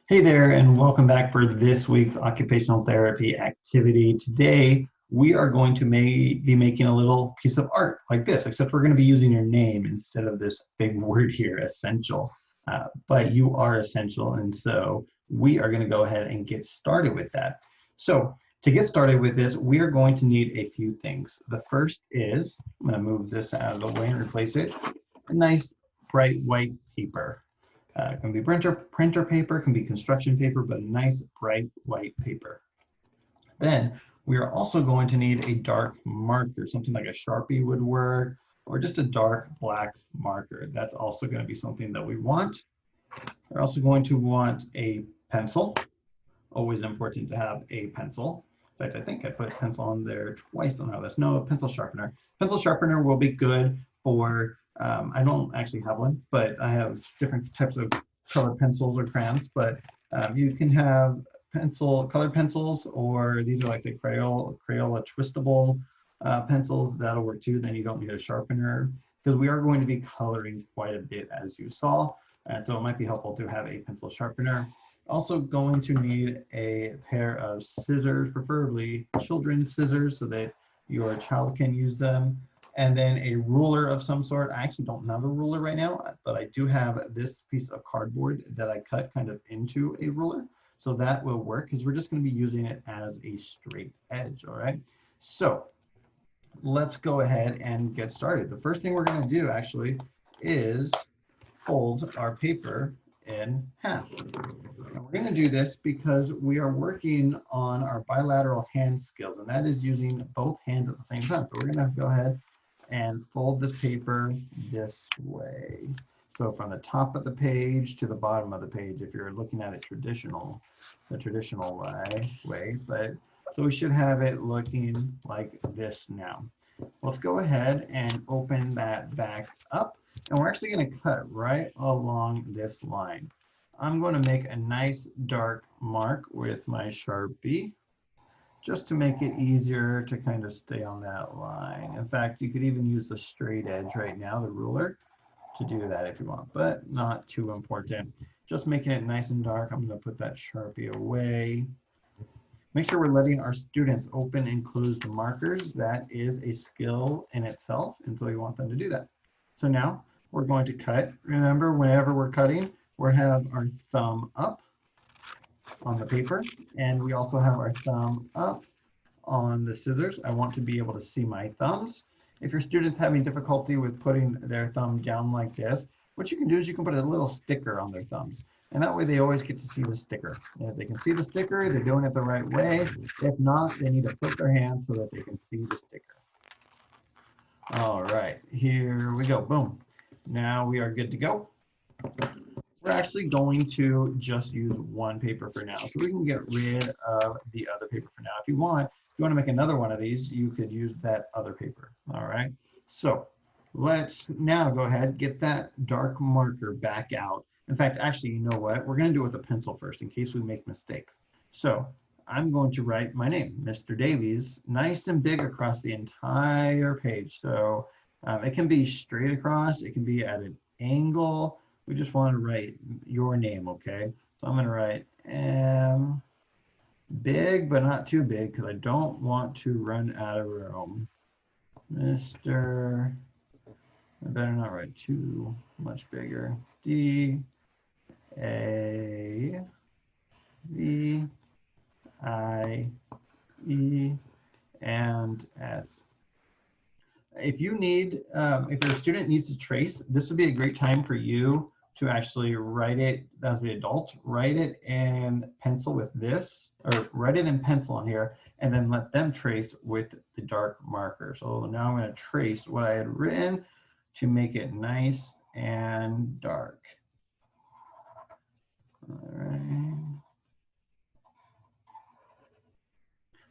Hey there, and welcome back for this week's occupational therapy activity. Today, we are going to be making a little piece of art like this, except we're going to be using your name instead of this big word here, essential. But you are essential, and so we are going to go ahead and get started with that. So to get started with this, we are going to need a few things. The first is, I'm going to move this out of the way and replace it, a nice bright white paper. It can be printer paper, can be construction paper, but a nice bright white paper. Then we are also going to need a dark marker, something like a Sharpie would work, or just a dark black marker. That's also going to be something that we want. We're also going to want a pencil. Always important to have a pencil. In fact, I think I put pencil on there twice on our list. No, a pencil sharpener. Pencil sharpener will be good for, I don't actually have one, but I have different types of colored pencils or crayons, but you can have colored pencils, or these are like the Crayola twistable pencils. That'll work too. Then you don't need a sharpener because we are going to be coloring quite a bit, as you saw. And so it might be helpful to have a pencil sharpener. Also going to need a pair of scissors, preferably children's scissors, so that your child can use them. And then a ruler of some sort. I actually don't have a ruler right now, but I do have this piece of cardboard that I cut kind of into a ruler. So that will work because we're just going to be using it as a straight edge, all right? So let's go ahead and get started. The first thing we're going to do actually is fold our paper in half. And we're going to do this because we are working on our bilateral hand skills, and that is using both hands at the same time. So we're going to go ahead and fold this paper this way. So from the top of the page to the bottom of the page, if you're looking at it the traditional way, but so we should have it looking like this now. Let's go ahead and open that back up. And we're actually going to cut right along this line. I'm going to make a nice dark mark with my Sharpie just to make it easier to kind of stay on that line. In fact, you could even use the straight edge right now, the ruler, to do that if you want, but not too important. Just making it nice and dark. I'm going to put that Sharpie away. Make sure we're letting our students open and close the markers. That is a skill in itself, and so you want them to do that. So now we're going to cut. Remember, whenever we're cutting, we have our thumb up on the paper, and we also have our thumb up on the scissors. I want to be able to see my thumbs. If your student's having difficulty with putting their thumb down like this, what you can do is you can put a little sticker on their thumbs, and that way they always get to see the sticker. And if they can see the sticker, they're doing it the right way. If not, they need to flip their hands so that they can see the sticker. All right, here we go, boom. Now we are good to go. We're actually going to just use one paper for now, so we can get rid of the other paper for now. If you want to make another one of these, you could use that other paper. All right, so let's now go ahead, get that dark marker back out. In fact, actually, you know what? We're going to do it with a pencil first in case we make mistakes. So I'm going to write my name, Mr. Davies, nice and big across the entire page. So it can be straight across, it can be at an angle. We just want to write your name, okay? So I'm going to write M, big, but not too big, because I don't want to run out of room. Mr. I better not write too much bigger. D, A, V, I, E, and S. If you need, if your student needs to trace, this would be a great time for you to actually write it as the adult, write it in pencil with this, or write it in pencil on here, and then let them trace with the dark marker. So now I'm going to trace what I had written to make it nice and dark. All right.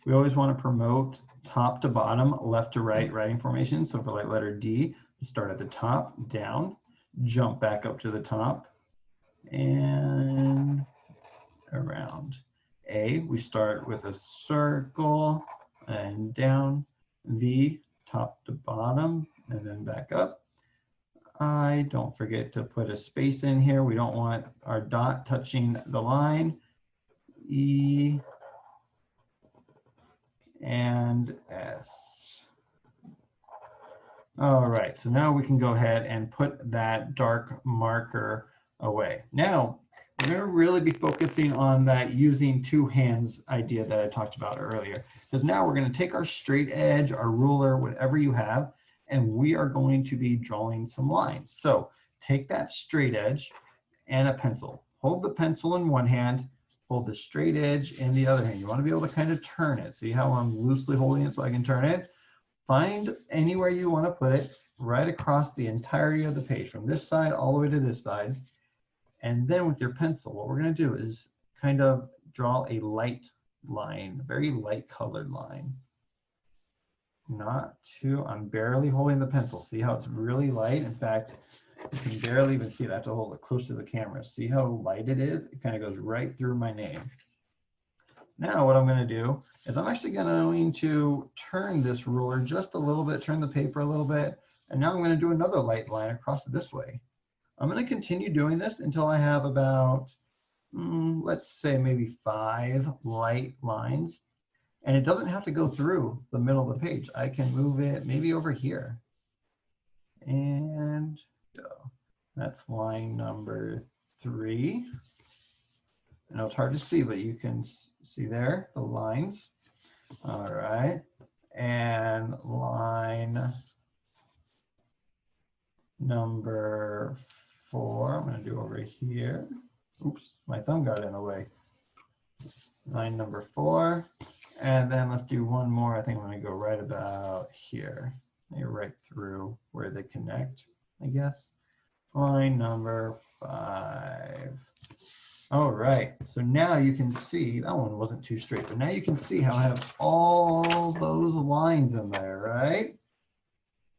We always want to promote top to bottom, left to right writing formation. So for like letter D, start at the top, down, jump back up to the top, and around. A, we start with a circle and down. V, top to bottom, and then back up. I. Don't forget to put a space in here. We don't want our dot touching the line. E and S. All right, so now we can go ahead and put that dark marker away. Now, we're going to really be focusing on that using two hands idea that I talked about earlier. Because now we're going to take our straight edge, our ruler, whatever you have, and we are going to be drawing some lines. So take that straight edge and a pencil. Hold the pencil in one hand, hold the straight edge in the other hand. You want to be able to kind of turn it. See how I'm loosely holding it so I can turn it? Find anywhere you want to put it right across the entirety of the page, from this side all the way to this side. And then with your pencil, what we're going to do is kind of draw a light line, very light colored line. Not too, I'm barely holding the pencil. See how it's really light? In fact, you can barely even see it. I have to hold it close to the camera. See how light it is? It kind of goes right through my name. Now what I'm going to do is I'm actually going to turn this ruler just a little bit, turn the paper a little bit, and now I'm going to do another light line across this way. I'm going to continue doing this until I have about, let's say maybe 5 light lines. And it doesn't have to go through the middle of the page. I can move it maybe over here. And go. That's line number 3. I know it's hard to see, but you can see there the lines. All right. And line number 4, I'm going to do over here. Oops, my thumb got in the way. Line number 4. And then let's do one more. I think I'm going to go right about here. Maybe right through where they connect, I guess. Line number 5. All right, so now you can see, that one wasn't too straight, but now you can see how I have all those lines in there, right?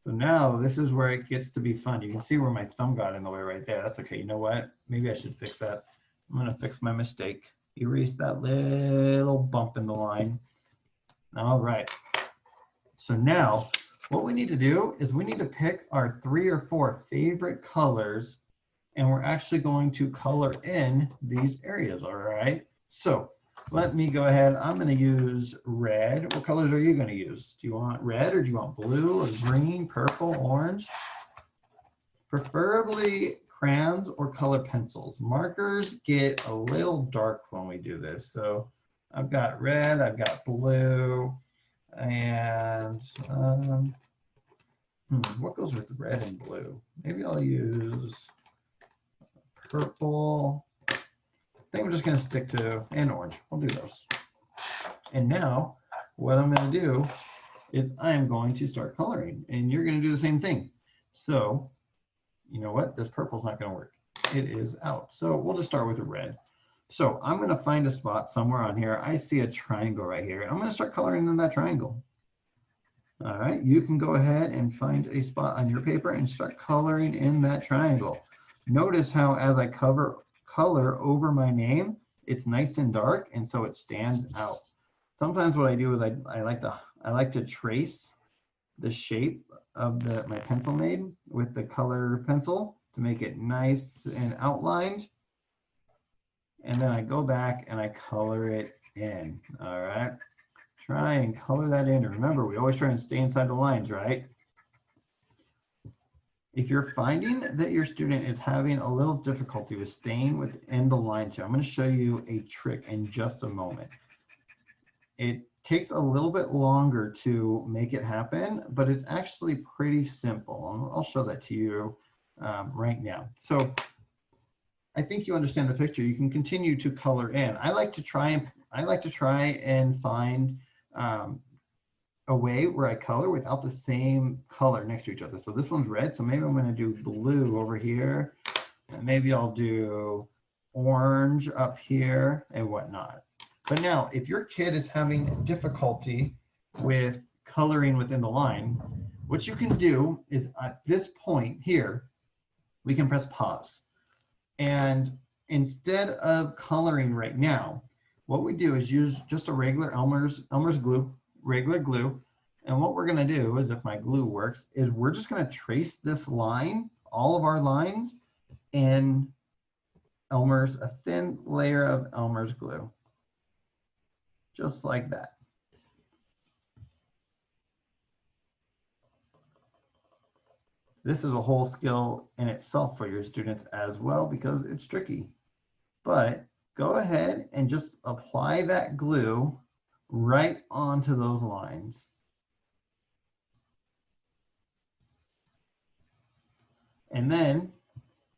So now this is where it gets to be fun. You can see where my thumb got in the way right there. That's okay, you know what? Maybe I should fix that. I'm gonna fix my mistake. Erase that little bump in the line. All right, so now what we need to do is we need to pick our 3 or 4 favorite colors, and we're actually going to color in these areas, all right? So let me go ahead. I'm going to use red. What colors are you going to use? Do you want red, or do you want blue, or green, purple, orange? Preferably crayons or color pencils. Markers get a little dark when we do this. So I've got red, I've got blue, and what goes with red and blue? Maybe I'll use purple. I think we're just going to stick to, and orange. I'll do those. And now what I'm going to do is I'm going to start coloring, and you're going to do the same thing. So you know what? This purple's not going to work. It is out. So we'll just start with a red. So I'm going to find a spot somewhere on here. I see a triangle right here. I'm going to start coloring in that triangle. All right, you can go ahead and find a spot on your paper and start coloring in that triangle. Notice how as I color over my name, it's nice and dark, and so it stands out. Sometimes what I do is I like to trace the shape of my pencil made with the color pencil to make it nice and outlined. And then I go back and I color it in. All right, try and color that in. Remember, we always try and stay inside the lines, right? If you're finding that your student is having a little difficulty with staying within the lines here, I'm going to show you a trick in just a moment. It takes a little bit longer to make it happen, but it's actually pretty simple. I'll show that to you right now. So I think you understand the picture. You can continue to color in. I like to try and find a way where I color without the same color next to each other. So this one's red, so maybe I'm going to do blue over here, and maybe I'll do orange up here and whatnot. But now, if your kid is having difficulty with coloring within the line, what you can do is at this point here, we can press pause. And instead of coloring right now, what we do is use just a regular Elmer's glue, regular glue. And what we're going to do is, if my glue works, is we're just going to trace this line all of our lines in a thin layer of Elmer's glue, just like that. This is a whole skill in itself for your students as well because it's tricky. But go ahead and just apply that glue right onto those lines. And then,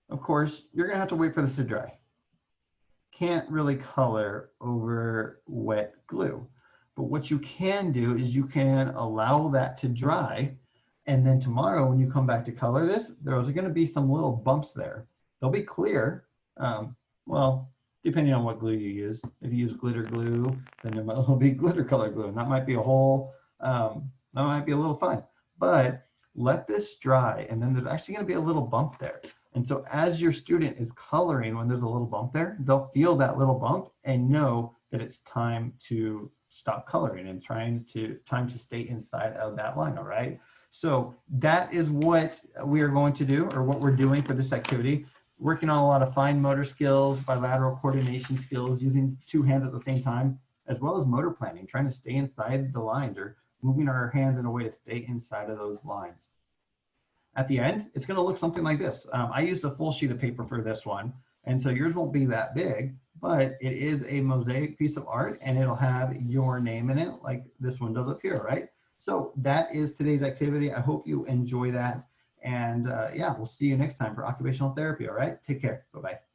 of course, you're gonna have to wait for this to dry. Can't really color over wet glue. But what you can do is you can allow that to dry. And then tomorrow when you come back to color this, there's gonna be some little bumps there. They'll be clear. Well, depending on what glue you use. If you use glitter glue, then it will be glitter color glue. And that might be a whole, that might be a little fun. But let this dry, and then there's actually gonna be a little bump there. And so as your student is coloring, when there's a little bump there, they'll feel that little bump and know that it's time to stop coloring and time to stay inside of that line, all right? So that is what we are going to do, or what we're doing for this activity. Working on a lot of fine motor skills, bilateral coordination skills, using two hands at the same time, as well as motor planning, trying to stay inside the lines or moving our hands in a way to stay inside of those lines. At the end, it's going to look something like this. I used a full sheet of paper for this one, and so yours won't be that big, but it is a mosaic piece of art, and it'll have your name in it like this one does up here, right? So that is today's activity. I hope you enjoy that. And yeah, we'll see you next time for occupational therapy, all right? Take care. Bye-bye.